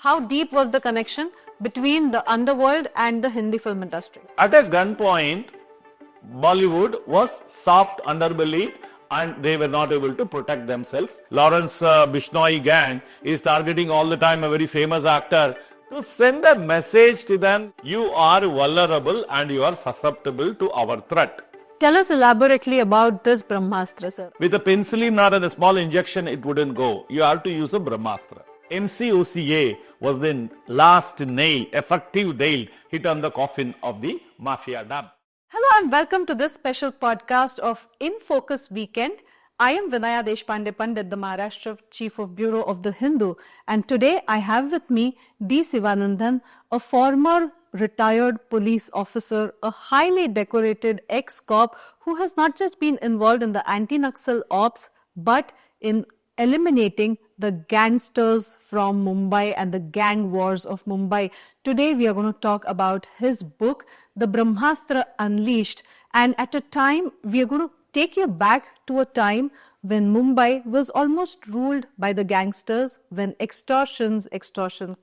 how deep was the connection between the underworld and the Hindi film industry? At a gunpoint, Bollywood was soft underbelly and they were not able to protect themselves. Lawrence Bishnoi gang is targeting all the time a very famous actor to send a message to them, you are vulnerable and you are susceptible to our threat. Tell us elaborately about this Brahmastra, sir. With a penicillin or a small injection, it wouldn't go. You have to use a Brahmastra. MCOCA was the last nail, effective nail hit on the coffin of the mafia dam. Hello and welcome to this special podcast of In Focus Weekend. I am Vinaya Deshpande Pandit, the Maharashtra Chief of Bureau of the Hindu, and today I have with me D. Sivanandhan, a former retired police officer, a highly decorated ex-cop who has not just been involved in the anti-Naxal ops but in eliminating the gangsters from Mumbai and the gang wars of Mumbai. Today we are going to talk about his book, The Brahmastra Unleashed, and at a time we are going to take you back to a time when Mumbai was almost ruled by the gangsters, when extortion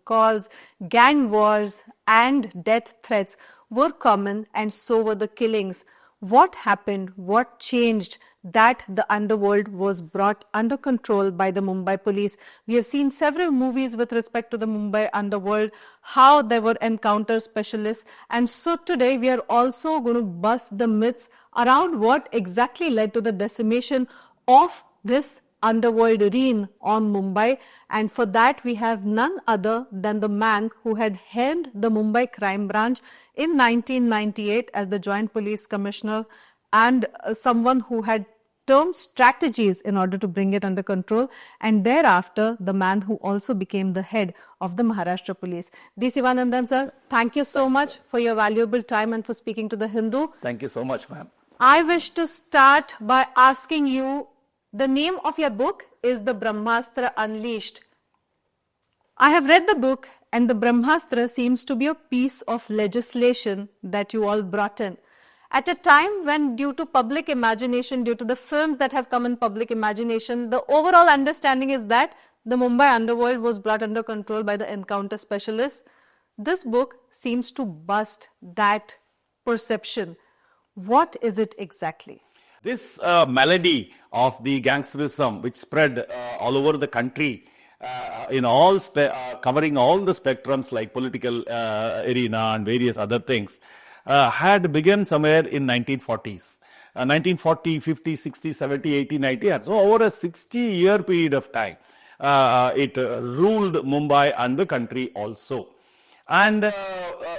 calls, gang wars and death threats were common, and so were the killings. What happened? What changed that the underworld was brought under control by the Mumbai police? We have seen several movies with respect to the Mumbai underworld, how there were encounter specialists, and so today we are also going to bust the myths around what exactly led to the decimation of this underworld reign on Mumbai. And for that we have none other than the man who had headed the Mumbai crime branch in 1998 as the Joint Police Commissioner, and someone who had termed strategies in order to bring it under control, and thereafter the man who also became the head of the Maharashtra police. D. Sivanandhan sir, thank you so much for your valuable time and for speaking to the Hindu. Thank you so much, ma'am. I wish to start by asking you, the name of your book is The Brahmastra Unleashed. I have read the book, and the Brahmastra seems to be a piece of legislation that you all brought in at a time when, due to public imagination, due to the films that have come in public imagination, the overall understanding is that the Mumbai underworld was brought under control by the encounter specialists. This book seems to bust that perception. What is it exactly? This malady of the gangsterism which spread all over the country, in all covering all the spectrums like political arena and various other things, had begun somewhere in 1940s. 1940, 50, 60, 70, 80, 90. So over a 60-year period of time, it ruled Mumbai and the country also. And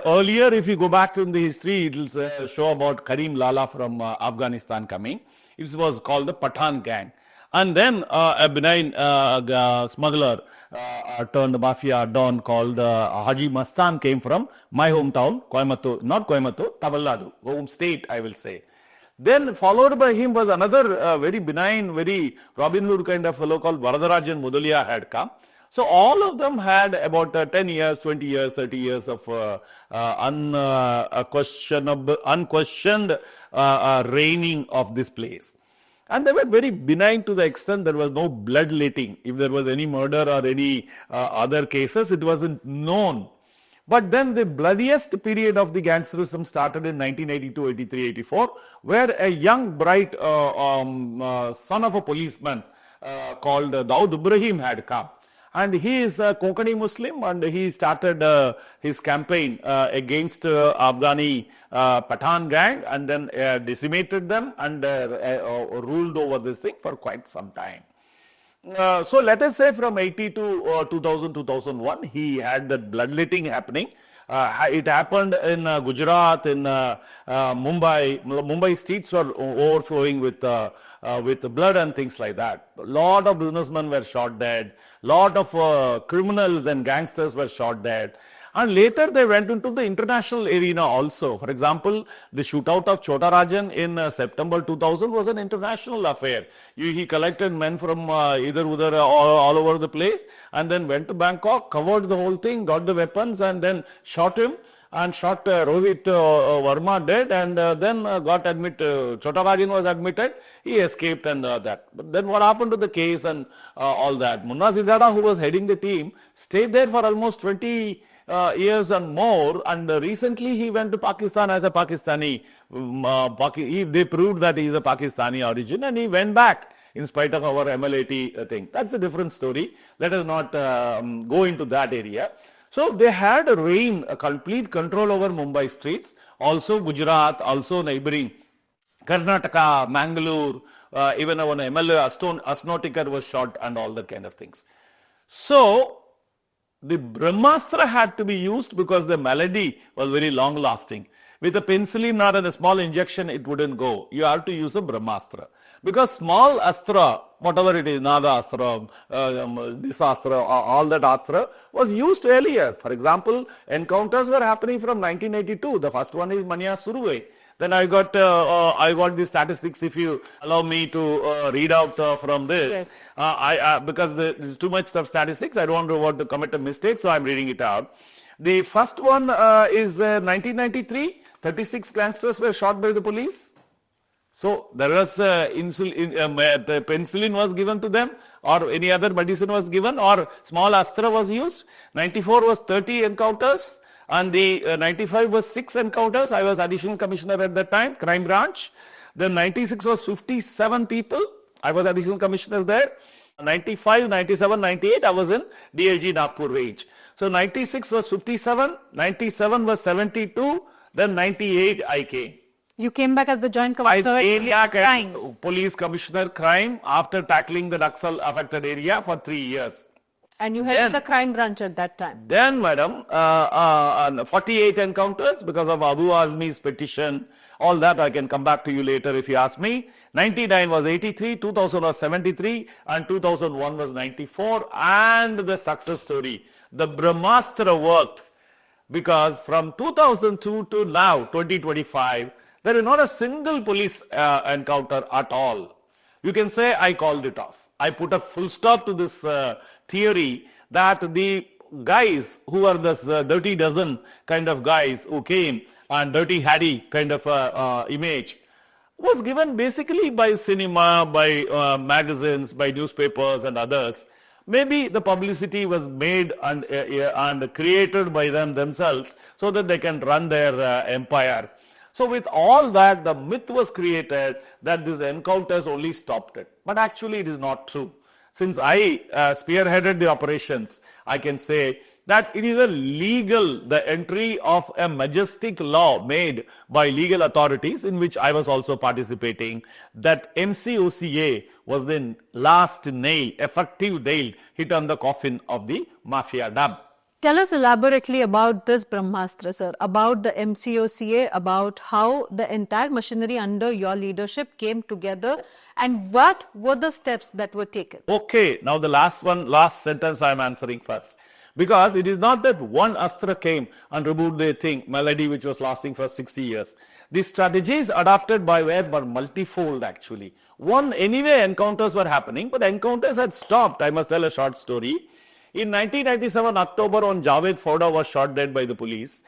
earlier, if you go back in the history, it will show about Karim Lala from Afghanistan coming. It was called the Pathan gang. And then a benign smuggler turned mafia don called Haji Mastan came from my hometown, Coimbatore, not Coimbatore, Tamil Nadu, home state, I will say. Then followed by him was another very benign, very Robin Hood kind of fellow called Varadarajan Mudalia had come. So all of them had about 10 years, 20 years, 30 years of unquestioned reigning of this place. And they were very benign to the extent there was no bloodletting. If there was any murder or any other cases, it wasn't known. But then the bloodiest period of the gangsterism started in 1982, 83, 84, where a young, bright son of a policeman called Daud Ibrahim had come. And he is a Konkani Muslim, and he started his campaign against Afghani Pathan gang, and then decimated them and ruled over this thing for quite some time. So let us say from 80 to 2000, 2001, he had that bloodletting happening. It happened in Gujarat, in Mumbai. Mumbai streets were overflowing with blood and things like that. A lot of businessmen were shot dead. Lot of criminals and gangsters were shot dead. And later they went into the international arena also. For example, the shootout of Chota Rajan in September 2000 was an international affair. He collected men from either all over the place and then went to Bangkok, covered the whole thing, got the weapons and then shot him. and shot Rohit Verma dead, and then got admitted. Chota Rajan was admitted. He escaped, and that. But then what happened to the case and all that? Munna Zidada, who was heading the team, stayed there for almost 20 years and more, and recently he went to Pakistan as a Pakistani. They proved that he is a Pakistani origin, and he went back in spite of our MLAT thing. That's a different story. Let us not go into that area. So they had a complete control over Mumbai streets, also Gujarat, also neighboring Karnataka, Mangalore, even our MLA Asnotikar was shot and all that kind of things. So the Brahmastra had to be used because the malady was very long lasting. With a penicillin or a small injection, it wouldn't go. You have to use a Brahmastra. Because small astra, whatever it is, Nada astra, this astra, all that astra was used earlier. For example, encounters were happening from 1982. The first one is Manya Suruve. Then I got the statistics. If you allow me to read out from this, yes. Because there's too much of statistics, I don't want to commit a mistake, so I'm reading it out. The first one is 1993. 36 gangsters were shot by the police. So there was penicillin was given to them, or any other medicine was given, or small astra was used. 94 was 30 encounters, and the 95 was 6 encounters. I was additional commissioner at that time, crime branch. Then 96 was 57 people. I was additional commissioner there. 95, 97, 98, I was in DLG Nagpur range. So 96 was 57, 97 was 72, then 98 I came. You came back as the joint commissioner crime. Police commissioner crime after tackling the Naxal affected area for 3 years. And you headed the crime branch at that time. Then, madam, 48 encounters because of Abu Azmi's petition. All that I can come back to you later if you ask me. 99 was 83, 2000 was 73, and 2001 was 94. And the success story, the Brahmastra worked. Because from 2002 to now, 2025, there is not a single police encounter at all. You can say I called it off. I put a full stop to this theory that the guys who are this dirty dozen kind of guys who came and dirty Harry kind of image was given basically by cinema, by magazines, by newspapers and others. Maybe the publicity was made and created by them themselves so that they can run their empire. So with all that, the myth was created that these encounters only stopped it. But actually it is not true. Since I spearheaded the operations, I can say that it is the entry of a majestic law made by legal authorities in which I was also participating, that MCOCA was the last nail, effective nail hit on the coffin of the mafia dam. Tell us elaborately about this Brahmastra, sir, about the MCOCA, about how the entire machinery under your leadership came together and what were the steps that were taken. Okay, now the last sentence I am answering first. Because it is not that one astra came and removed the thing, malady which was lasting for 60 years. The strategies adopted by were multifold actually. One, anyway encounters were happening, but encounters had stopped. I must tell a short story. In 1997 October, when Javed Fauda was shot dead by the police,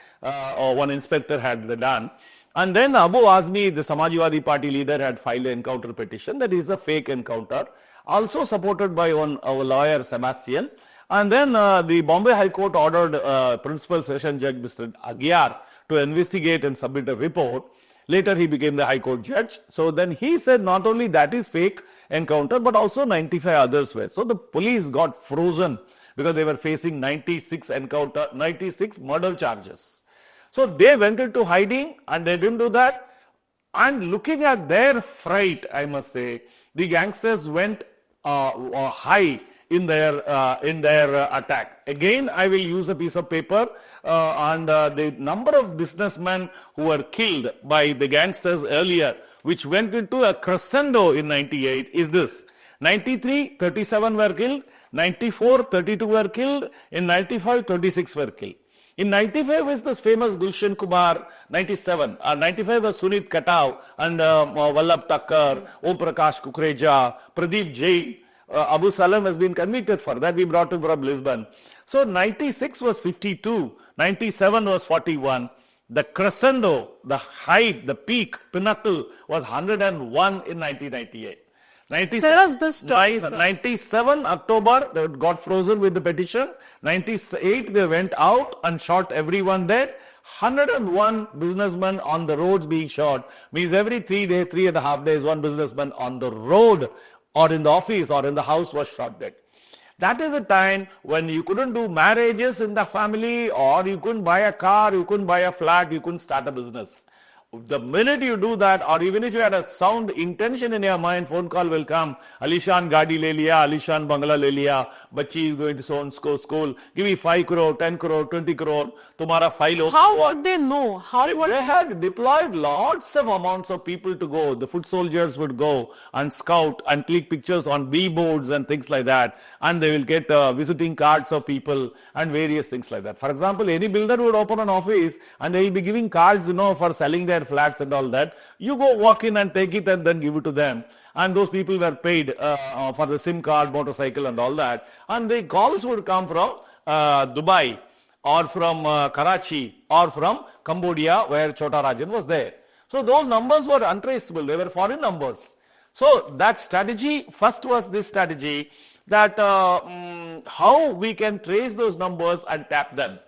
or one inspector had done. And then Abu Azmi, the Samajwadi Party leader, had filed an encounter petition that is a fake encounter, also supported by our lawyer Sebastian. And then the Bombay High Court ordered Principal Session Judge Mr. Agyar to investigate and submit a report. Later he became the High Court judge. So then he said not only that is fake encounter, but also 95 others were. So the police got frozen because they were facing 96 murder charges. So they went into hiding and they didn't do that. And looking at their fright, I must say, the gangsters went high in their attack. Again, I will use a piece of paper and the number of businessmen who were killed by the gangsters earlier, which went into a crescendo in 98, is this. 93, 37 were killed. 94, 32 were killed. In 95, 26 were killed. In 95 was this famous Gulshan Kumar, 97. 95 was Sunit Katav and Vallabh Thakkar, Om Prakash Kukreja, Pradeep Jain. Abu Salam has been convicted for that. We brought him from Lisbon. So 96 was 52, 97 was 41. The crescendo, the height, the peak, pinnacle was 101 in 1998. Tell us this story, sir. 97 October, they got frozen with the petition. 98, they went out and shot everyone dead. 101 businessmen on the roads being shot means every 3.5 days, one businessman on the road or in the office or in the house was shot dead. That is a time when you couldn't do marriages in the family, or you couldn't buy a car, you couldn't buy a flat, you couldn't start a business. The minute you do that, or even if you had a sound intention in your mind, phone call will come. Alishan Gadi le liya, Alishan Bangla le liya, Bachi is going to so and so school. Give me 5 crore, 10 crore, 20 crore. Tumhara file. How would they know? They had deployed lots of amounts of people to go. The foot soldiers would go and scout and click pictures on billboards and things like that. And they will get visiting cards of people and various things like that. For example, any builder would open an office and they will be giving cards, for selling their flats and all that. You go walk in and take it and then give it to them. And those people were paid for the SIM card, motorcycle and all that. And the calls would come from Dubai or from Karachi or from Cambodia, where Chota Rajan was there. So those numbers were untraceable. They were foreign numbers. So that strategy, first was this strategy that how we can trace those numbers and tap them.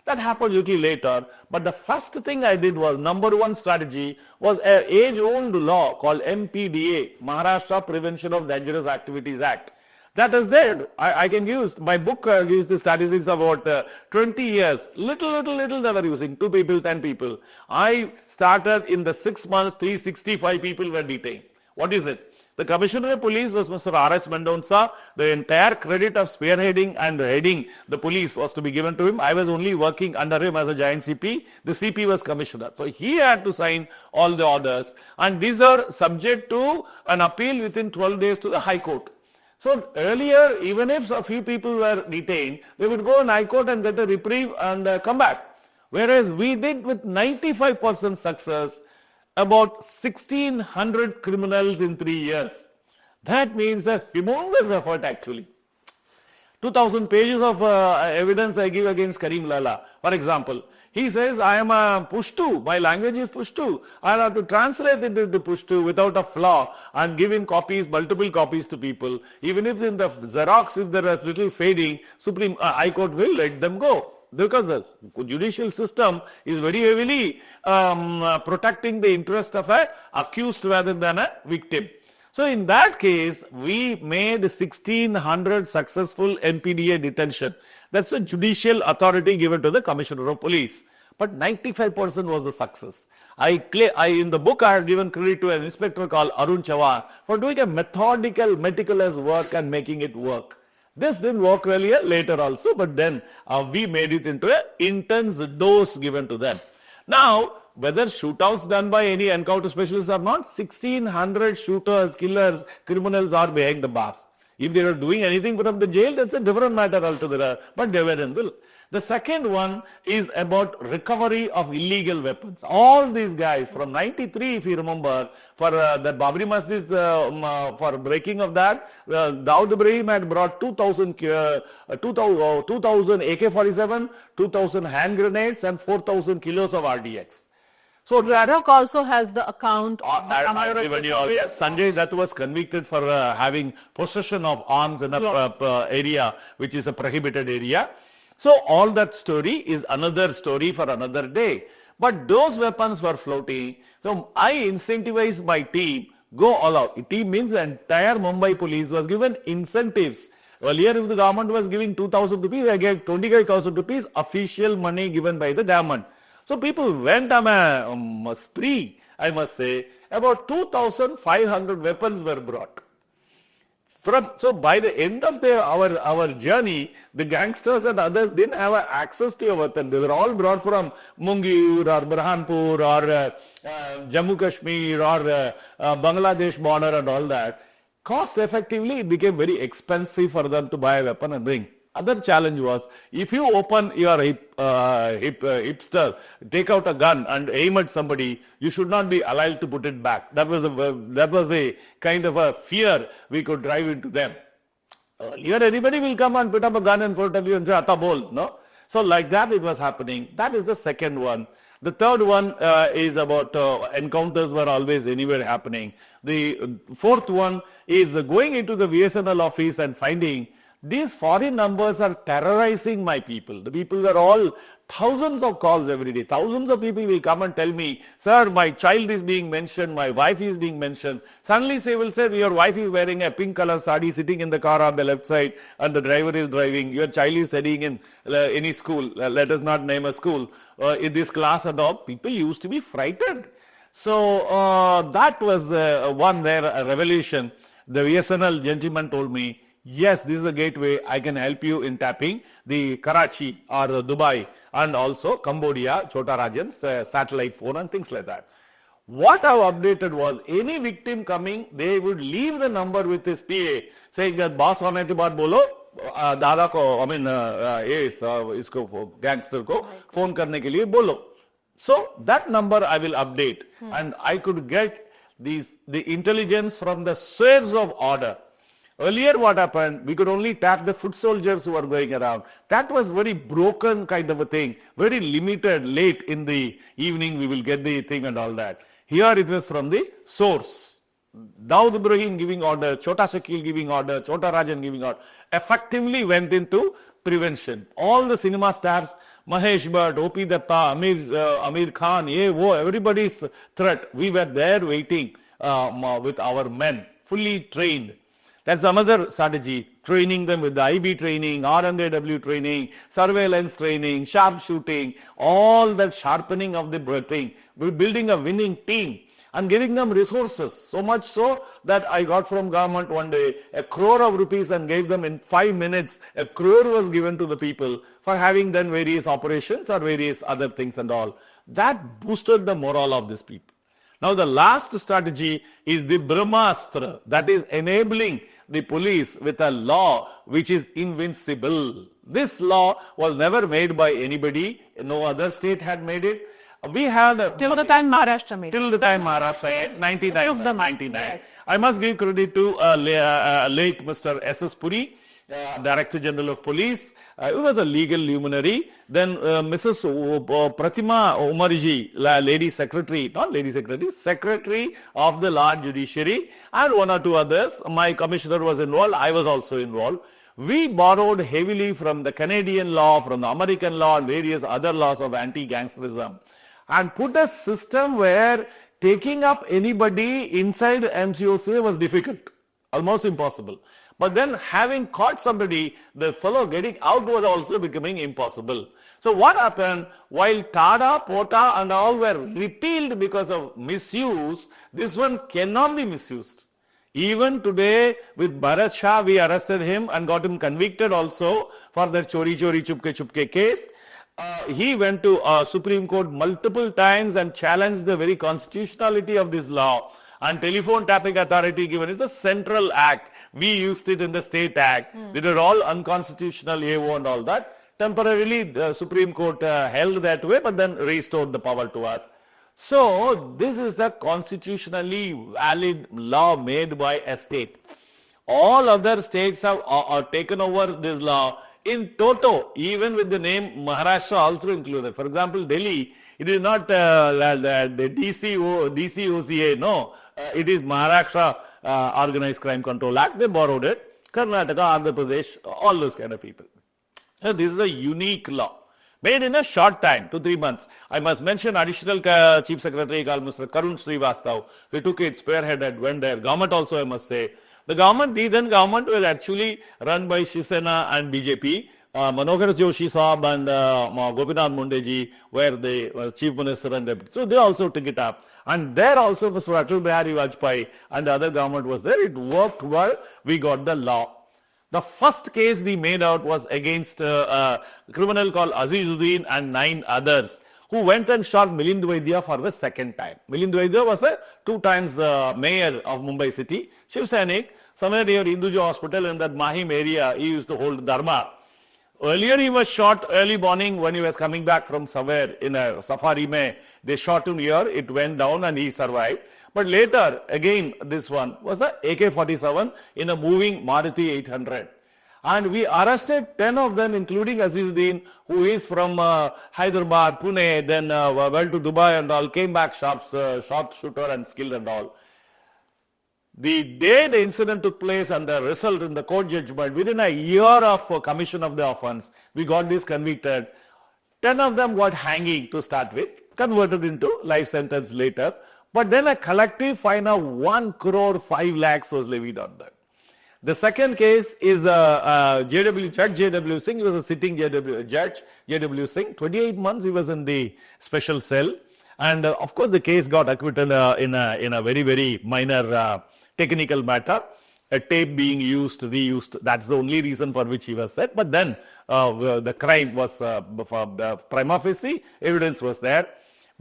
That happened a little later, but the first thing I did was, number one strategy was an age-old law called MPDA, Maharashtra Prevention of Dangerous Activities Act. That is there. I can use, my book gives the statistics about 20 years, little they were using, 2 people, 10 people. I started in the 6 months, 365 people were detained. What is it? The Commissioner of Police was Mr. R.S. Mendonca. The entire credit of spearheading and heading the police was to be given to him. I was only working under him as a joint CP. The CP was Commissioner. So he had to sign all the orders. And these are subject to an appeal within 12 days to the High Court. So earlier, even if a few people were detained, they would go in High Court and get a reprieve and come back. Whereas we did with 95% success, about 1,600 criminals in 3 years. That means a humongous effort actually. 2,000 pages of evidence I give against Karim Lala. For example, he says, I am a Pushtu, my language is Pushtu. I'll have to translate it into Pushtu without a flaw and give in copies, multiple copies to people. Even if in the Xerox, if there is little fading, Supreme High Court will let them go. Because the judicial system is very heavily protecting the interest of an accused rather than a victim. So in that case, we made 1,600 successful MPDA detention. That's a judicial authority given to the Commissioner of Police. But 95% was the success. In the book, I have given credit to an inspector called Arun Chavan for doing a meticulous work and making it work. This didn't work earlier, later also, but then we made it into an intense dose given to them. Now, whether shootouts done by any encounter specialists or not, 1,600 shooters, killers, criminals are behind the bars. If they are doing anything from the jail, that's a different matter altogether, but they were in the. The second one is about recovery of illegal weapons. All these guys from 93, if you remember, for the Babri Masjid, for breaking of that, Dawood Ibrahim had brought 2,000 AK-47, 2,000 hand grenades and 4,000 kilos of RDX. So Radhak also has the account. Yes, Sanjay Dutt was convicted for having possession of arms in a area which is a prohibited area. So all that story is another story for another day. But those weapons were floating. So I incentivized my team, go all out. Team means the entire Mumbai police was given incentives. Earlier, if the government was giving 2,000 rupees, I gave 25,000 rupees official money given by the government. So people went on a spree, I must say. About 2,500 weapons were brought. So by the end of our journey, the gangsters and others didn't have access to a weapon. They were all brought from Mungir or Burhanpur or Jammu Kashmir or Bangladesh border and all that. Cost effectively, it became very expensive for them to buy a weapon and bring. Other challenge was, if you open your hipster, take out a gun and aim at somebody, you should not be allowed to put it back. That was a kind of a fear we could drive into them. Earlier, anybody will come and put up a gun and tell you and say, Ata bol, no? So like that it was happening. That is the second one. The third one is about encounters were always anywhere happening. The fourth one is going into the VSNL office and finding these foreign numbers are terrorizing my people. The people are all thousands of calls every day. Thousands of people will come and tell me, sir, my child is being mentioned, my wife is being mentioned. Suddenly they will say, your wife is wearing a pink color sari sitting in the car on the left side and the driver is driving. Your child is studying in any school. Let us not name a school. In this class and all, people used to be frightened. So that was one there, a revelation. The VSNL gentleman told me, yes, this is a gateway. I can help you in tapping the Karachi or the Dubai and also Cambodia, Chota Rajan's satellite phone and things like that. What I updated was any victim coming, they would leave the number with his PA saying that boss होने के बाद बोलो दादा को, I mean इसको gangster को phone करने के लिए बोलो. So that number I will update and I could get the intelligence from the spheres of order. Earlier what happened, we could only tap the foot soldiers who were going around. That was very broken kind of a thing, very limited, late in the evening we will get the thing and all that. Here it was from the source. Daud Ibrahim giving order, Chota Shakil giving order, Chota Rajan giving order, effectively went into prevention. All the cinema stars, Mahesh Bhatt, O.P. Datta, Amir Khan, everybody's threat. We were there waiting with our men, fully trained. That's another strategy, training them with the IB training, RNAW training, surveillance training, sharp shooting, all that sharpening of the thing. We're building a winning team and giving them resources. So much so that I got from government one day 1 crore of rupees and gave them in 5 minutes. 1 crore was given to the people for having done various operations or various other things and all. That boosted the morale of these people. Now the last strategy is the Brahmastra, that is enabling the police with a law which is invincible. This law was never made by anybody, no other state had made it. We had till the time Maharashtra made it. Till the time Maharashtra made 99. Yes. I must give credit to late Mr. S.S. Puri, Director General of Police. He was a legal luminary. Then Mrs. Pratima Umarji, Lady Secretary, not Lady Secretary, Secretary of the Large Judiciary, and one or two others. My commissioner was involved. I was also involved. We borrowed heavily from the Canadian law, from the American law, and various other laws of anti-gangsterism, and put a system where taking up anybody inside MCOC was difficult, almost impossible. But then having caught somebody, the fellow getting out was also becoming impossible. So what happened, while TADA, POTA and all were repealed because of misuse, this one cannot be misused. Even today with Bharat Shah, we arrested him and got him convicted also for the Chori Chori Chupke Chupke case. He went to Supreme Court multiple times and challenged the very constitutionality of this law. And telephone tapping authority given is a central act. We used it in the state act. They were all unconstitutional, AO and all that. Temporarily, the Supreme Court held that way, but then restored the power to us. So, this is a constitutionally valid law made by a state. All other states have taken over this law in toto, even with the name Maharashtra also included. For example, Delhi, it is not the DCOCA, no. It is Maharashtra Organized Crime Control Act. They borrowed it. Karnataka, Andhra Pradesh, all those kind of people. So this is a unique law made in a short time, 2-3 months. I must mention additional Chief Secretary called Mr. Karun Srivastav. We took it, spearheaded, went there. Government also, I must say. The government, the then government was actually run by Shiv Sena and BJP. Manohar Joshi Saab and Gopinath Mundeji were the Chief Minister and Deputy. So they also took it up. And there also was Atal Bihari Vajpayee and the other government was there. It worked well. We got the law. The first case we made out was against a criminal called Azizuddin and 9 others who went and shot Milind Vaidya for the second time. Milind Vaidya was a 2 times mayor of Mumbai city. Shiv Sainik, somewhere near Hinduja Hospital in that Mahim area, he used to hold dharma. Earlier he was shot early morning when he was coming back from somewhere in a safari mein. They shot him here, it went down and he survived. But later, again, this one was a AK-47 in a moving Maruti 800. And we arrested 10 of them, including Azizuddin, who is from Hyderabad, Pune, then went to Dubai and all, came back sharpshooter and skilled and all. The day the incident took place and the result in the court judgment, within a year of commission of the offense, we got this convicted. 10 of them got hanging to start with, converted into life sentence later. But then a collective fine of 1 crore 5 lakhs was levied on them. The second case is Judge J.W. Singh. He was a sitting judge, J.W. Singh. 28 months he was in the special cell. And of course the case got acquitted in a very, very minor technical matter. A tape being used, reused, that's the only reason for which he was set. But then the crime was prima facie, evidence was there.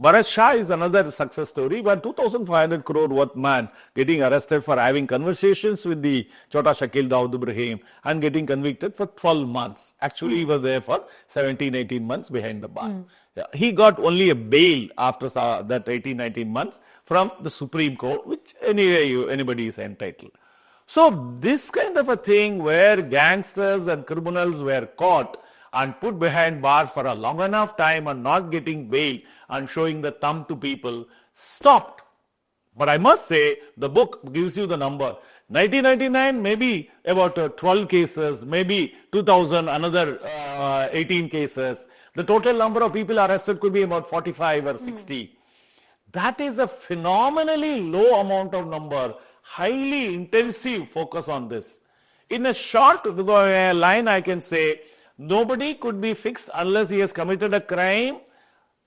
Bharat Shah is another success story, where 2,500 crore worth man getting arrested for having conversations with the Chota Shakil Dawood Ibrahim and getting convicted for 12 months. Actually, he was there for 17, 18 months behind the bar. Yeah, he got only a bail after that 18, 19 months from the Supreme Court, which anyway anybody is entitled. So this kind of a thing where gangsters and criminals were caught and put behind bars for a long enough time and not getting bail and showing the thumb to people stopped. But I must say, the book gives you the number. 1999, maybe about 12 cases, maybe 2000, another 18 cases. The total number of people arrested could be about 45 or 60. That is a phenomenally low amount of number, highly intensive focus on this. In a short line, I can say, nobody could be fixed unless he has committed a crime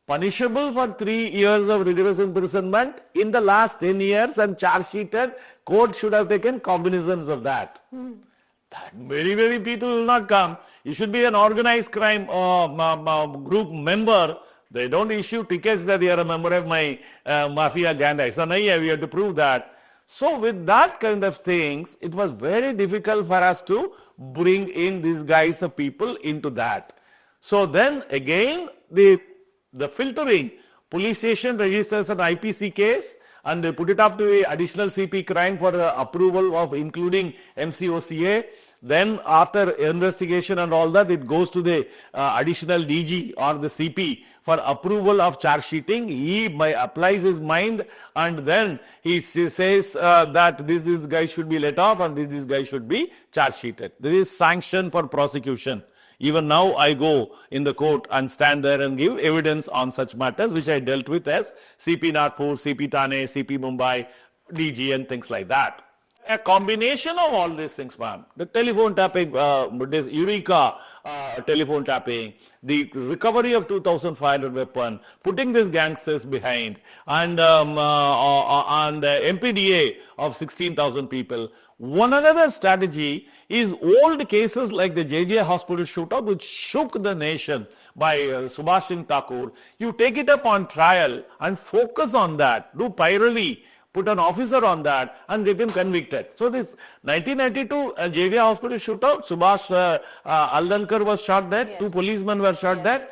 punishable for 3 years of rigorous imprisonment in the last 10 years and charge sheeted. Court should have taken cognizance of that. That very, very people will not come. You should be an organized crime group member. They don't issue tickets that you are a member of my mafia gang. So we have to prove that. So with that kind of things, it was very difficult for us to bring in these guys of people into that. So then again, the filtering, police station registers an IPC case and they put it up to a additional CP crime for approval of including MCOCA. Then after investigation and all that, it goes to the additional DG or the CP for approval of charge sheeting. He applies his mind and then he says that this guy should be let off and this guy should be charge sheeted. There is sanction for prosecution. Even now I go in the court and stand there and give evidence on such matters which I dealt with as CP Nagpur, CP Thane, CP Mumbai, DG and things like that. A combination of all these things, ma'am. The telephone tapping, this Eureka telephone tapping, the recovery of 2,500 weapon, putting these gangsters behind, and the MPDA of 16,000 people. One another strategy is old cases like the JJ hospital shootout, which shook the nation by Subhash Singh Thakur. You take it up on trial and focus on that. Do pyrally. Put an officer on that and get him convicted. So this 1992 JV hospital shootout, Subhash Aldankar was shot dead, yes. 2 policemen were shot dead,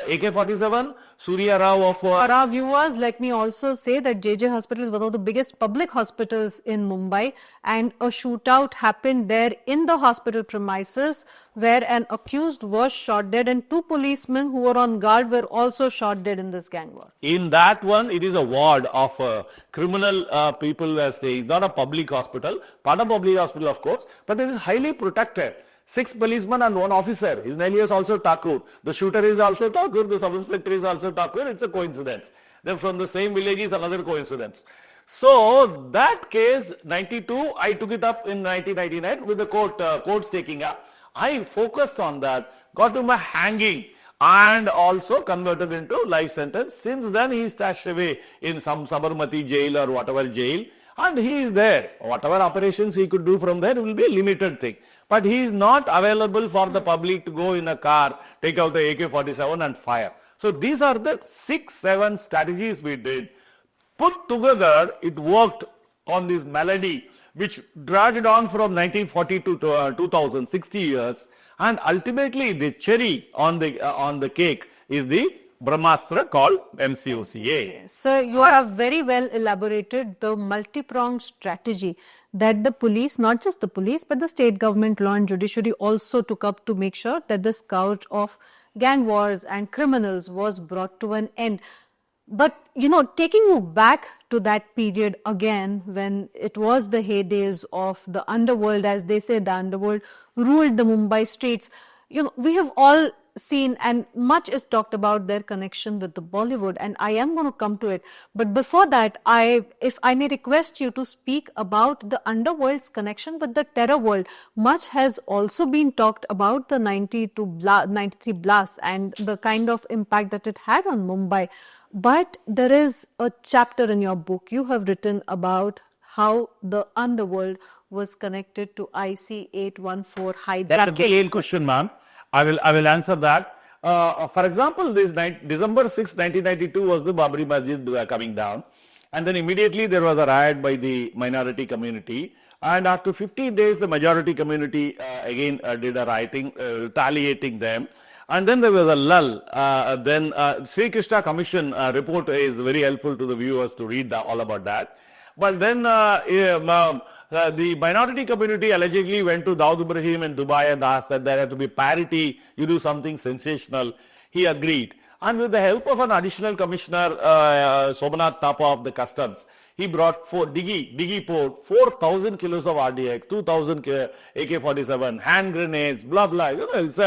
AK-47, Surya Rao of... For our viewers, let me also say that JJ Hospital is one of the biggest public hospitals in Mumbai, and a shootout happened there in the hospital premises where an accused was shot dead and 2 policemen who were on guard were also shot dead in this gang war. In that one, it is a ward of criminal people were staying, not a public hospital, part of public hospital of course, but this is highly protected. 6 policemen and 1 officer. His name is also Thakur. The shooter is also Thakur. The sub-inspector is also Thakur. It's a coincidence. Then from the same village is another coincidence. So that case, 92, I took it up in 1999 with the courts taking up. I focused on that, got him a hanging and also converted into life sentence. Since then, he is stashed away in some Sabarmati jail or whatever jail. And he is there. Whatever operations he could do from there will be a limited thing. But he is not available for the public to go in a car, take out the AK-47 and fire. So these are the 6-7 strategies we did. Put together, it worked on this melody, which dragged on from 1940 to 2000, 60 years. And ultimately, the cherry on the cake is the Brahmastra called MCOCA. So you have very well elaborated the multi-pronged strategy that the police, not just the police, but the state government, law and judiciary also took up to make sure that the scourge of gang wars and criminals was brought to an end. But, taking you back to that period again, when it was the heydays of the underworld, as they say, the underworld ruled the Mumbai streets, we have all seen, and much is talked about their connection with the Bollywood, and I am going to come to it. But before that, if I may request you to speak about the underworld's connection with the terror world. Much has also been talked about the 93 blasts and the kind of impact that it had on Mumbai. But there is a chapter in your book you have written about how the underworld was connected to IC 814 hijacking. That's a brilliant question, ma'am. I will answer that. For example, this December 6, 1992 was the Babri Masjid coming down, and then immediately there was a riot by the minority community, and after 15 days the majority community again did a rioting, retaliating them, and then there was a lull. Then Sri Krishna Commission report is very helpful to the viewers to read all about that. But then the minority community allegedly went to Dawood Ibrahim in Dubai and asked that there had to be parity, you do something sensational. He agreed. And with the help of an additional commissioner, Somanath Thapa of the customs, he brought Diggy port, 4,000 kilos of RDX, 2,000 AK-47, hand grenades, blah, blah. It's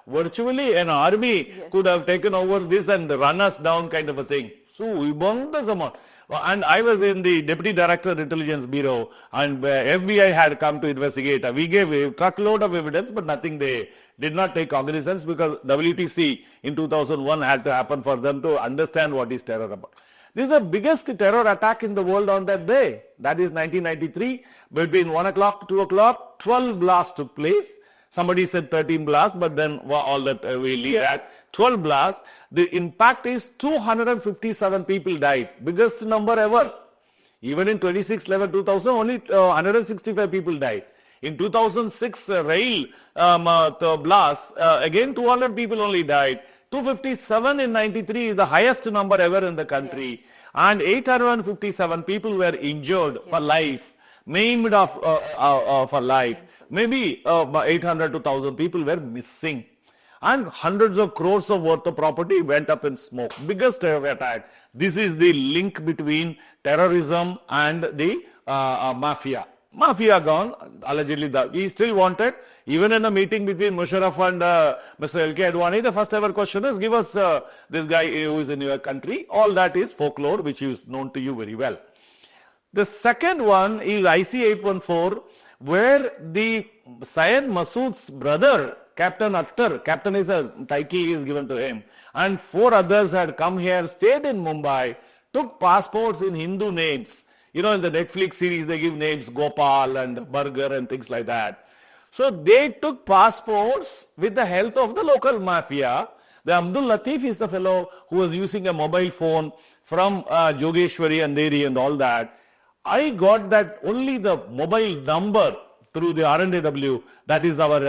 virtually an army could have taken over this and run us down kind of a thing. So, humongous amount. And I was in the Deputy Director Intelligence Bureau, and FBI had come to investigate. We gave a truckload of evidence, but nothing, they did not take cognizance, because WTC in 2001 had to happen for them to understand what is terror about. This is the biggest terror attack in the world on that day. That is 1993. Between 1 o'clock to 2 o'clock, 12 blasts took place. Somebody said 13 blasts, but then all that we leave that. 12 blasts. The impact is 257 people died. Biggest number ever. Even in 26/11/2000, only 165 people died. In 2006 rail blast, again 200 people only died. 257 in 93 is the highest number ever in the country. And 857 people were injured for life, maimed for life. Maybe 800 to 1,000 people were missing. And hundreds of crores of worth of property went up in smoke. Biggest terror attack. This is the link between terrorism and the mafia. Mafia gone, allegedly he still wanted. Even in a meeting between Musharraf and Mr. L.K. Advani, the first ever question is, give us this guy who is in your country. All that is folklore, which is known to you very well. The second one is IC 814, where the Syed Masood's brother, Captain Akhtar, captain is a title is given to him, and 4 others had come here, stayed in Mumbai, took passports in Hindu names. In the Netflix series, they give names Gopal and Burger and things like that. So they took passports with the help of the local mafia. The Abdul Latif is the fellow who was using a mobile phone from Jogeshwari and Deri and all that. I got that only the mobile number through the RNAW, that is our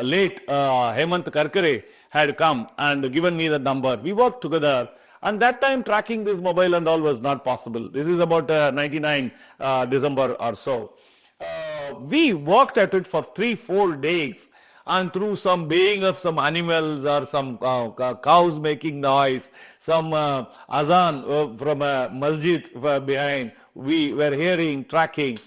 late Hemant Karkare, had come and given me the number. We worked together. And that time tracking this mobile and all was not possible. This is about 99 December or so. We worked at it for 3-4 days, and through some baying of some animals or some cows making noise, some azan from a masjid behind, we were hearing, tracking.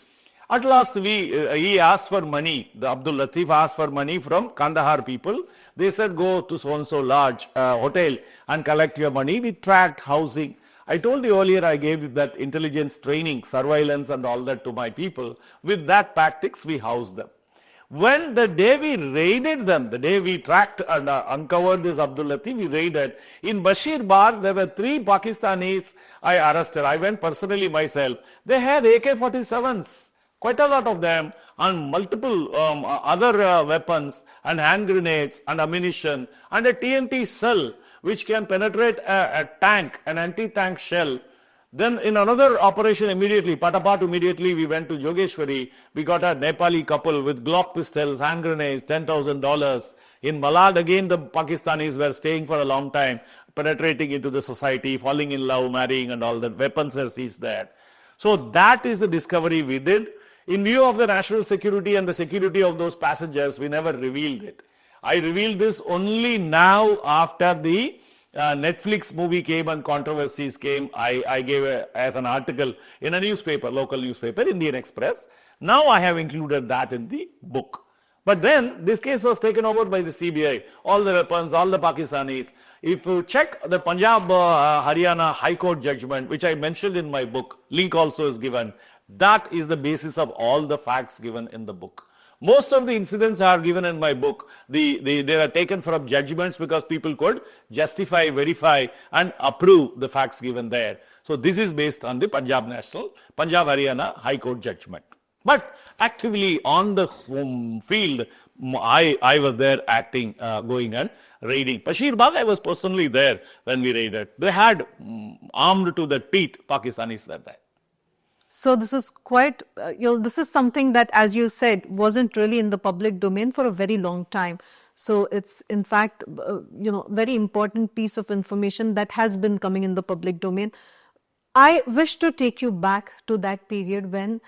At last he asked for money. The Abdul Latif asked for money from Kandahar people. They said, go to so-and-so large hotel and collect your money. We tracked housing. I told you earlier, I gave that intelligence training, surveillance and all that to my people. With that tactics, we housed them. When the day we raided them, the day we tracked and uncovered this Abdul Latif, we raided. In Bashir Bar, there were 3 Pakistanis I arrested. I went personally myself. They had AK-47s. Quite a lot of them, and multiple other weapons and hand grenades and ammunition and a TNT cell which can penetrate a tank, an anti-tank shell. Then in another operation immediately, Patapat immediately we went to Jogeshwari. We got a Nepali couple with Glock pistols, hand grenades, $10,000. In Malad again the Pakistanis were staying for a long time, penetrating into the society, falling in love, marrying and all that. Weapons are seized there. So that is the discovery we did. In view of the national security and the security of those passengers, we never revealed it. I revealed this only now after the Netflix movie came and controversies came. I gave as an article in a newspaper, local newspaper, Indian Express. Now I have included that in the book. But then this case was taken over by the CBI, all the weapons, all the Pakistanis. If you check the Punjab Haryana High Court judgment, which I mentioned in my book, link also is given, that is the basis of all the facts given in the book. Most of the incidents are given in my book. They are taken from judgments because people could justify, verify and approve the facts given there. So this is based on the Punjab Haryana High Court judgment. But actively on the field, I was there acting, going and raiding. Bashir Bagh, I was personally there when we raided. They had armed to the teeth Pakistanis were there. So this is quite, this is something that, as you said, wasn't really in the public domain for a very long time. So it's in fact, very important piece of information that has been coming in the public domain. I wish to take you back to that period when,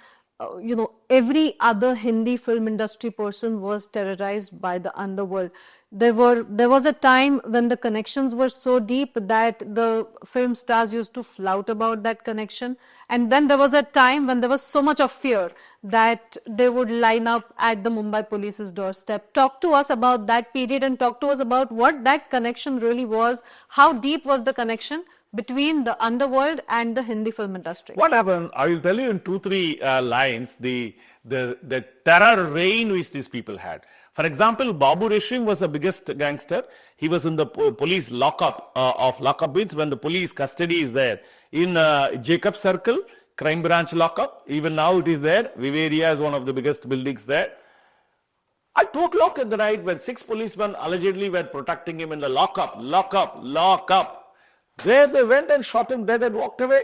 every other Hindi film industry person was terrorized by the underworld. There was a time when the connections were so deep that the film stars used to flout about that connection. And then there was a time when there was so much of fear that they would line up at the Mumbai police's doorstep. Talk to us about that period and talk to us about what that connection really was. How deep was the connection between the underworld and the Hindi film industry? What happened? I will tell you in 2-3 lines the terror reign which these people had. For example, Babu Reshim was the biggest gangster. He was in the police lockup of lockup means when the police custody is there. In Jacob Circle, crime branch lockup, even now it is there. Viveria is one of the biggest buildings there. At 2 o'clock in the night when 6 policemen allegedly were protecting him in the lockup. There they went and shot him dead and walked away.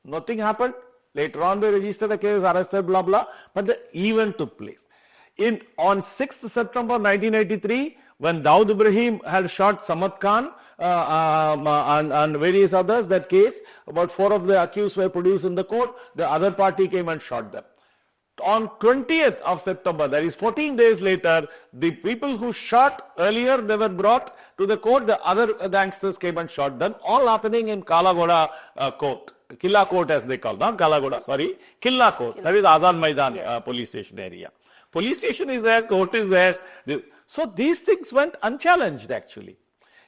Nothing happened. Later on they registered a case, arrested, blah, blah. But the event took place. On 6th September 1983, when Daud Ibrahim had shot Samad Khan and various others, that case, about 4 of the accused were produced in the court. The other party came and shot them. On 20th of September, that is 14 days later, the people who shot earlier, they were brought to the court. The other gangsters came and shot them, all happening in Kalagoda court. Killa court as they call, not Kalagoda, sorry, Killa court. That is Azad Maidan police station area. Police station is there, court is there. So these things went unchallenged actually.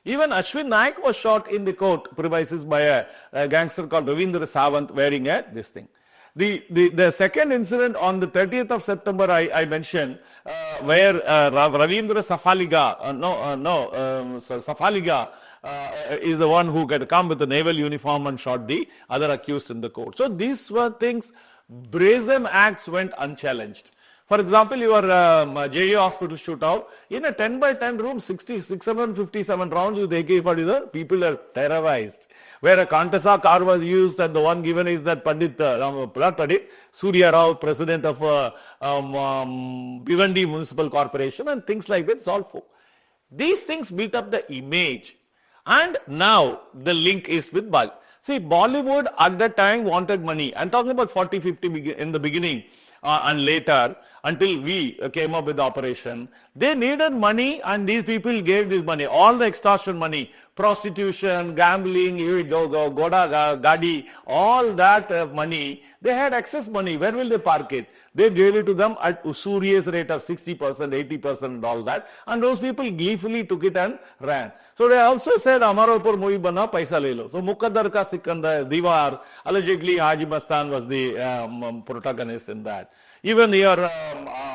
Even Ashwin Naik was shot in the court premises by a gangster called Ravindra Sawant wearing this thing. The second incident on the 30th of September I mentioned where Ravindra Safaliga is the one who had come with the naval uniform and shot the other accused in the court. So these were things, brazen acts went unchallenged. For example, your JA hospital shootout, in a 10 by 10 room, 657 rounds with AK-47, people are terrorized. Where a Contessa car was used and the one given is that Pandit, Surya Rao, president of Bhiwandi Municipal Corporation and things like that, it's all folk. These things built up the image and now the link is with Bollywood. See, Bollywood at that time wanted money. I'm talking about 40, 50 in the beginning. And later, until we came up with the operation, they needed money and these people gave this money, all the extortion money, prostitution, gambling, goda, gadi, all that money, they had excess money. Where will they park it? They gave it to them at usurious rate of 60%, 80% and all that. And those people gleefully took it and ran. So they also said, Amaro upar movie bana, paisa le lo. So Mukaddar ka Sikandar, Diwar, allegedly Haji Mastan was the protagonist in that. Even here,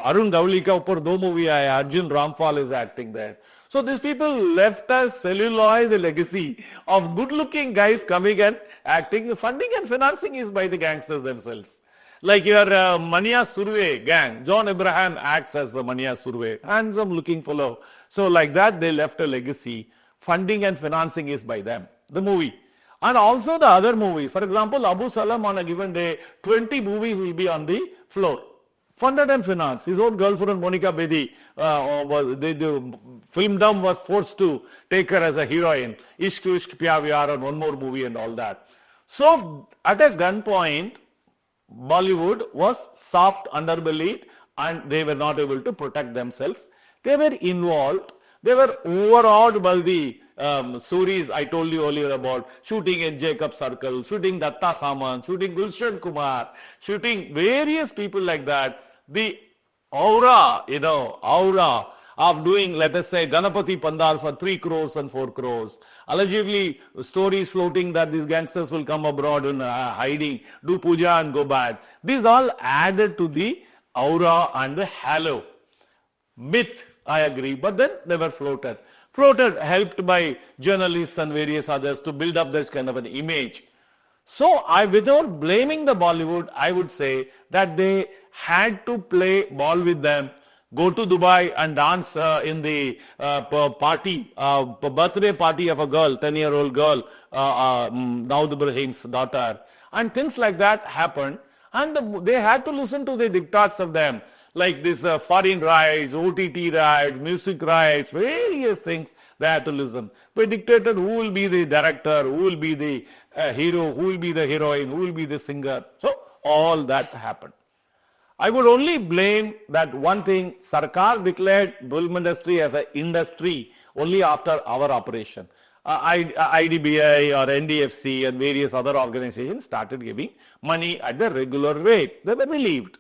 Arun Gavli ka upar do movie aaya, Arjun Rampal is acting there. So these people left us celluloid the legacy of good-looking guys coming and acting. The funding and financing is by the gangsters themselves. Like your Mania Surve gang, John Abraham acts as the Mania Surve, handsome looking fellow. So like that they left a legacy. Funding and financing is by them, the movie. And also the other movies. For example, Abu Salam on a given day, 20 movies will be on the floor. Funded and financed. His own girlfriend Monica Bedi, the film dum was forced to take her as a heroine. Ishq Ishq Pyar Vyar and one more movie and all that. So at a gunpoint, Bollywood was soft underbelly and they were not able to protect themselves. They were involved. They were overawed by the stories I told you earlier about shooting in Jacob Circle, shooting Datta Saman, shooting Gulshan Kumar, shooting various people like that. The aura of doing, let us say, Ganapati Pandal for 3 crores and 4 crores. Allegedly, stories floating that these gangsters will come abroad and hiding, do puja and go back. These all added to the aura and the halo. Myth, I agree, but then they were floated. Floated, helped by journalists and various others to build up this kind of an image. So, without blaming the Bollywood, I would say that they had to play ball with them, go to Dubai and dance in the birthday party of a girl, 10-year-old girl, Daud Ibrahim's daughter. And things like that happened. And they had to listen to the diktats of them, like this foreign rights, OTT rights, music rights, various things they had to listen. They dictated who will be the director, who will be the hero, who will be the heroine, who will be the singer. So all that happened. I would only blame that one thing, Sarkar declared film industry as an industry only after our operation. IDBI or NDFC and various other organizations started giving money at the regular rate. They were relieved.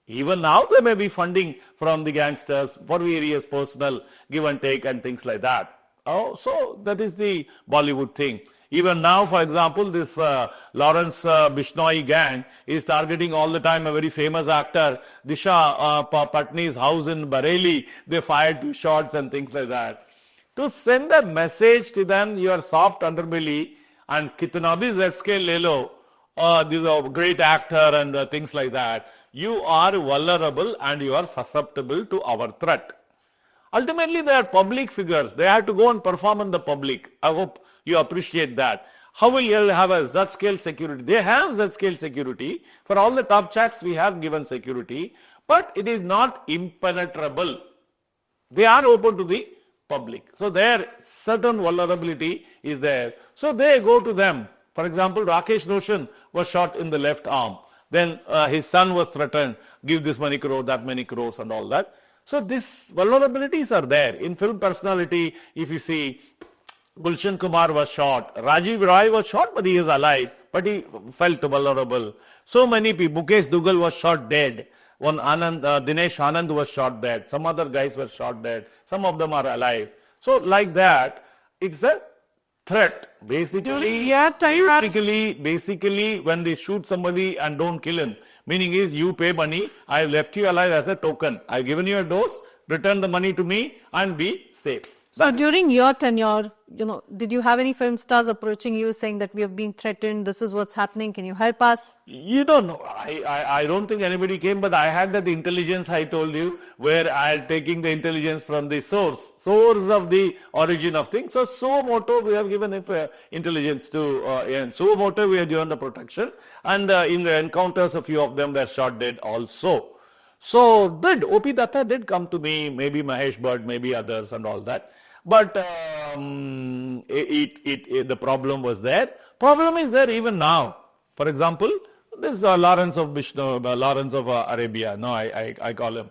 Even now there may be funding from the gangsters for various personal give and take and things like that. So that is the Bollywood thing. Even now, for example, this Lawrence Bishnoi gang is targeting all the time a very famous actor, Disha Patni's house in Bareilly. They fired 2 shots and things like that. To send a message to them, you are soft underbelly and kitna bhi ZSK le lo, this is a great actor and things like that. You are vulnerable and you are susceptible to our threat. Ultimately, they are public figures. They have to go and perform in the public. I hope you appreciate that. How will you have a Z-scale security? They have Z-scale security. For all the top chats, we have given security, but it is not impenetrable. They are open to the public. So their certain vulnerability is there. So they go to them. For example, Rakesh Roshan was shot in the left arm. Then his son was threatened, give this many crore, that many crores and all that. So these vulnerabilities are there. In film personality, if you see, Gulshan Kumar was shot, Rajiv Rai was shot but he is alive, but he felt vulnerable. So many people, Mukesh Dugal was shot dead. One Dinesh Anand was shot dead. Some other guys were shot dead. Some of them are alive. So like that, it's a threat. Basically, basically when they shoot somebody and don't kill him, meaning is you pay money, I have left you alive as a token. I have given you a dose, return the money to me and be safe. So during your tenure, did you have any film stars approaching you saying that we have been threatened, this is what's happening, can you help us? You don't know. I don't think anybody came, but I had that intelligence I told you, where I am taking the intelligence from the source of the origin of things. So Suvomoto, we have given intelligence to, in Suvomoto we have given the protection, and in the encounters a few of them were shot dead also. So O.P. Datta did come to me, maybe Mahesh Bhatt, maybe others and all that. But the problem was there. Problem is there even now. For example, this Lawrence of Arabia. No, I call him.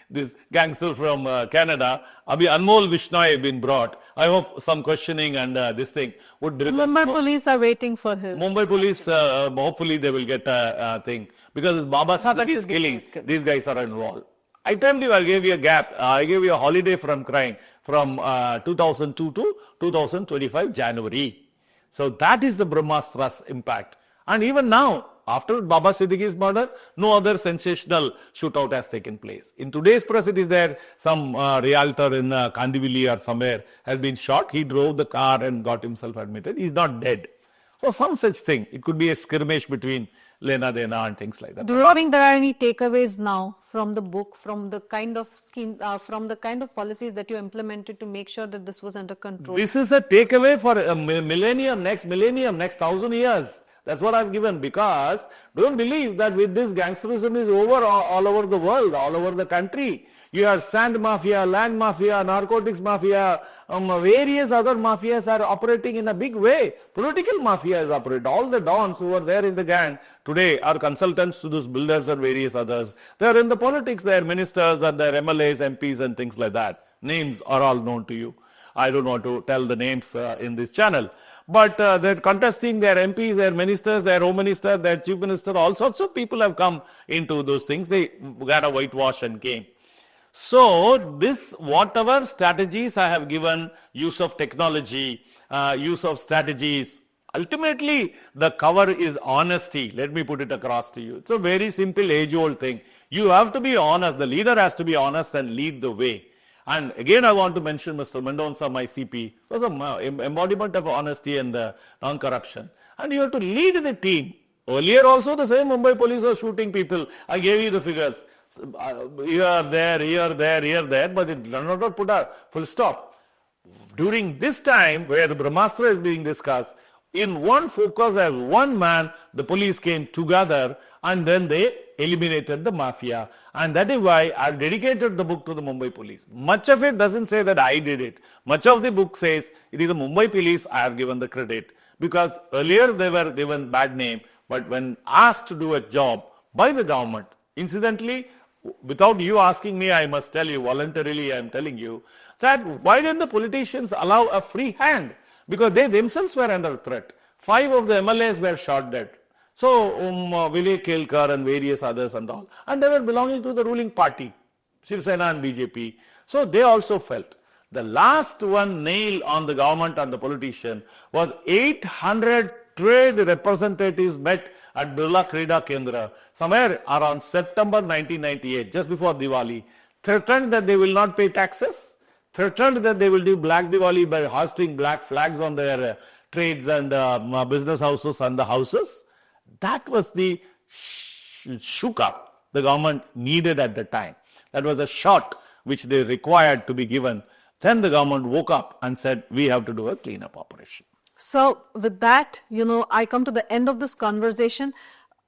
This gangster from Canada. Abhi Anmol Bishnoi have been brought. I hope some questioning and this thing would. Mumbai police are waiting for him. Mumbai police, hopefully they will get a thing. Because it's Baba Siddique's killings, these guys are involved. I told you I gave you a gap. I gave you a holiday from crime from 2002 to 2025 January. So that is the Brahmastra's impact. And even now, after Baba Siddique's murder, no other sensational shootout has taken place. In today's press, it is there, some realtor in Kandivali or somewhere has been shot. He drove the car and got himself admitted. He's not dead. So some such thing. It could be a skirmish between Lena Dena and things like that. Do you think there are any takeaways now from the book, from the kind of scheme, from the kind of policies that you implemented to make sure that this was under control? This is a takeaway for a millennium, next 1,000 years. That's what I've given, because don't believe that with this gangsterism is over all over the world, all over the country. You have sand mafia, land mafia, narcotics mafia, various other mafias are operating in a big way. Political mafia is operating. All the dons who were there in the gang today are consultants to those builders and various others. They are in the politics, they are ministers and they are MLAs, MPs and things like that. Names are all known to you. I don't want to tell the names in this channel. But they're contesting, their MPs, their ministers, their home minister, their chief minister, all sorts of people have come into those things. They got a whitewash and came. So this, whatever strategies I have given, use of technology, use of strategies, ultimately the cover is honesty. Let me put it across to you. It's a very simple age-old thing. You have to be honest. The leader has to be honest and lead the way. And again, I want to mention Mr. Mendonca, my CP, was an embodiment of honesty and non-corruption. And you have to lead the team. Earlier also, the same Mumbai police was shooting people. I gave you the figures. Here, there, but it did not put a full stop. During this time, where the Brahmastra is being discussed, in one focus as one man, the police came together and then they eliminated the mafia. And that is why I dedicated the book to the Mumbai police. Much of it doesn't say that I did it. Much of the book says it is the Mumbai police I have given the credit. Because earlier they were given bad name, but when asked to do a job by the government, incidentally, without you asking me, I must tell you, voluntarily I am telling you, that why didn't the politicians allow a free hand? Because they themselves were under threat. 5 of the MLAs were shot dead. So, Vinaya Kelkar and various others and all. And they were belonging to the ruling party, Shiv Sena and BJP. So, they also felt. The last one nail on the government and the politician was 800 trade representatives met at Birla Krida Kendra somewhere around September 1998, just before Diwali, threatened that they will not pay taxes, threatened that they will do Black Diwali by hoisting black flags on their trades and business houses and the houses. That was the shook up the government needed at the time. That was a shot which they required to be given. Then the government woke up and said, we have to do a cleanup operation. So with that, I come to the end of this conversation.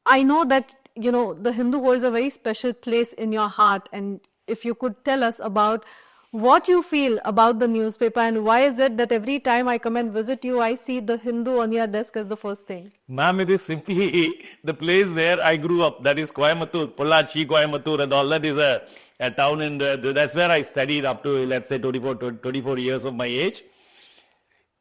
I know that, the Hindu holds a very special place in your heart. And if you could tell us about what you feel about the newspaper and why is it that every time I come and visit you, I see the Hindu on your desk as the first thing? Ma'am, it is simply the place where I grew up. That is Coimbatore, Pollachi, Coimbatore and all. That is a town in that's where I studied up to, let's say, 24 years of my age.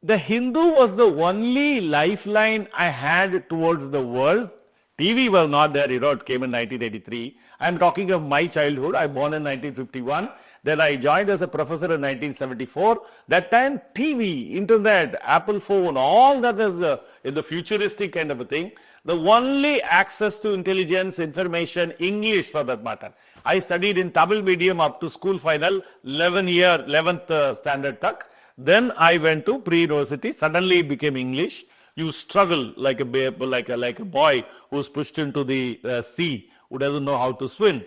The Hindu was the only lifeline I had towards the world. TV was not there, it came in 1983. I'm talking of my childhood. I was born in 1951. Then I joined as a professor in 1974. That time, TV, internet, Apple phone, all that is in the futuristic kind of a thing. The only access to intelligence, information, English for that matter. I studied in Tamil medium up to school final, 11th standard tak. Then I went to pre-university. Suddenly it became English. You struggle like a boy who's pushed into the sea, who doesn't know how to swim.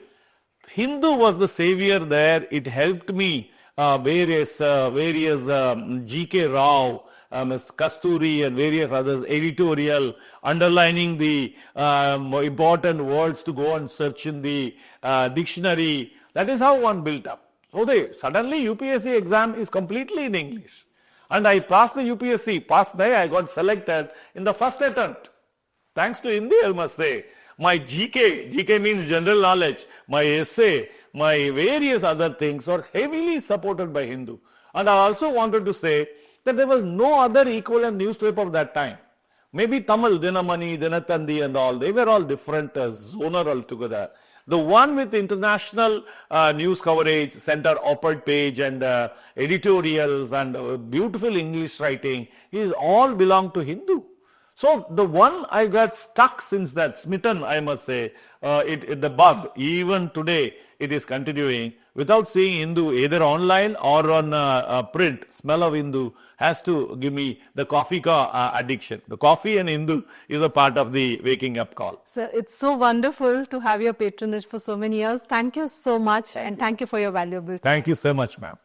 Hindu was the savior there. It helped me. Various G.K. Rao, Ms. Kasturi and various others, editorial, underlining the important words to go and search in the dictionary. That is how one built up. So suddenly UPSC exam is completely in English. And I passed the UPSC, passed there, I got selected in the first attempt. Thanks to Hindi, I must say. My GK means general knowledge, my essay, my various other things are heavily supported by Hindu. And I also wanted to say that there was no other equivalent newspaper of that time. Maybe Tamil, Dinamani, Dinatandi and all, they were all different zonal altogether. The one with international news coverage, center op-ed page and editorials and beautiful English writing is all belong to Hindu. So the one I got stuck since that, smitten I must say, the bug, even today it is continuing. Without seeing Hindu either online or on print, smell of Hindu has to give me the coffee addiction. The coffee and Hindu is a part of the waking up call. So it's so wonderful to have your patronage for so many years. Thank you so much and thank you for your valuable time. Thank you so much, ma'am.